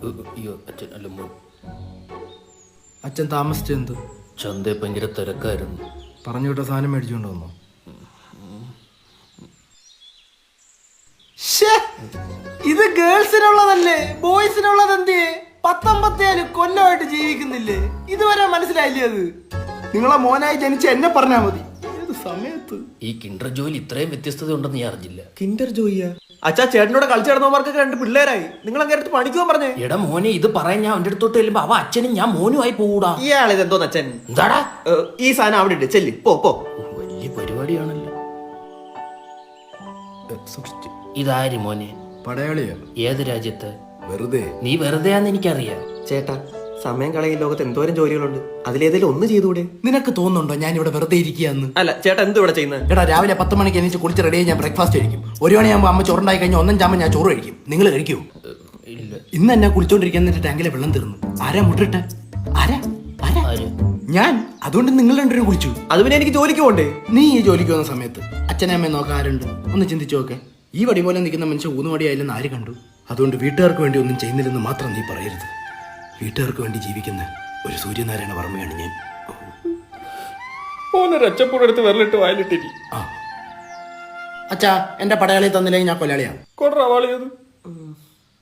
അയ്യോ അച്ഛൻ അല്ല മോൻ. അച്ഛൻ താമസിച്ചെന്ത്? ചന്ത ഭയങ്കര തിരക്കായിരുന്നു. പറഞ്ഞു വിട്ട സാധനം മേടിച്ചുകൊണ്ട് വന്നോ? ഇത് ഗേൾസിനുള്ളതല്ലേ, ബോയ്സിനുള്ളത് എന്തേ? 19 കൊല്ലമായിട്ട് ജീവിക്കുന്നില്ലേ? ഇതുവരെ മനസ്സിലായില്ലേ? അത് നിങ്ങളെ മോനായി ജനിച്ച എന്നെ പറഞ്ഞാ മതി. ഏത് സമയത്ത് ഈ കിൻഡർ ജോയിൽ ഇത്രയും വ്യത്യസ്തത ഉണ്ടെന്ന് ഞാൻ അറിഞ്ഞില്ല. കിൻഡർ ജോയിയാ? അച്ഛാ, ചേട്ടനോട് കളിച്ചു നടന്നവർക്കൊക്കെ 2 പിള്ളേരായി. നിങ്ങൾ അങ്ങനെ അടുത്ത് പഠിക്കുവാൻ പറഞ്ഞേ. എടാ മോനെ, ഇത് പറയാൻ ഞാൻ അവന്റെ അടുത്തോട്ട് ചെല്ലുമ്പോ അവ അച്ഛനും ഞാൻ മോനുമായി പോകൂടാ. ഇയാളിത് എന്തോന്ന് അച്ഛൻ? എന്താടാ ഈ സാധനം അവിടെ ഇട്ട് ചെല്ലി പോ. വലിയ പരിപാടിയാണല്ലോ. സൂക്ഷിച്ച്. ഇതാര് മോനെ? പടയാളിയാ. ഏത് രാജ്യത്ത്? വെറുതെ. നീ വെറുതെയാന്ന് എനിക്കറിയാം. ചേട്ടാ, സമയം കളയും ലോകത്ത് എന്തോരം ജോലികളുണ്ട്. അതിലേതെങ്കിലും ഒന്ന് ചെയ്തുകൂടെ? നിനക്ക് തോന്നുന്നുണ്ടോ ഞാൻ ഇവിടെ വെറുതെ ഇരിക്കുകയെന്ന്? അല്ല ചേട്ടാ, എന്ത് ഇവിടെ ചെയ്യുന്നത്? എടാ, രാവിലെ 10 മണിക്ക് എണീച്ച് കുളിച്ച് റെഡിയായി ഞാൻ ബ്രേക്ക്ഫാസ്റ്റ് കഴിക്കും. 1 മണിയാകുമ്പോൾ അമ്മ ചോറുണ്ടായി കഴിഞ്ഞാൽ 1 ചാമ്പ ഞാൻ ചോറ് കഴിക്കും. നിങ്ങൾ കഴിക്കൂ? ഇല്ല. ഇന്ന് എന്നെ കുളിച്ചോണ്ടിരിക്കാൻ ടാങ്കിലെ വെള്ളം തീർന്നു. ആരാ മുട്ടിട്ടെ? ആരാ ആരാ? ആര്? ഞാൻ. അതുകൊണ്ട് നിങ്ങൾ 2 പേരും കുളിച്ചു. അത് പിന്നെ എനിക്ക് ജോലിക്ക് പോണ്ടേ? നീ ഈ ജോലിക്ക് വന്ന സമയത്ത് അച്ഛനെ അമ്മയെ നോക്കാൻ ആരുണ്ട്? ഒന്ന് ചിന്തിച്ചു നോക്കെ. ഈ വടി പോലെ നിൽക്കുന്ന മനുഷ്യൻ ഊന്നുവടിയായില്ലെന്ന് ആര് കണ്ടു? അതുകൊണ്ട് വീട്ടുകാർക്ക് വേണ്ടി ഒന്നും ചെയ്യുന്നില്ലെന്ന് മാത്രം നീ പറയരുത്. വീട്ടുകാർക്ക് വേണ്ടി ജീവിക്കുന്ന ഒരു സൂര്യനാരായണ വർമ്മയാണ് ഞാൻ. രച്ചപ്പൂടെടുത്ത് വിരലിട്ട് വായിലിട്ടിരി. അച്ഛാ, എന്റെ പടയാളി തന്നില്ലെങ്കിൽ ഞാൻ കൊല്ലാളിയാണ്. കൊടറാവാളിയത്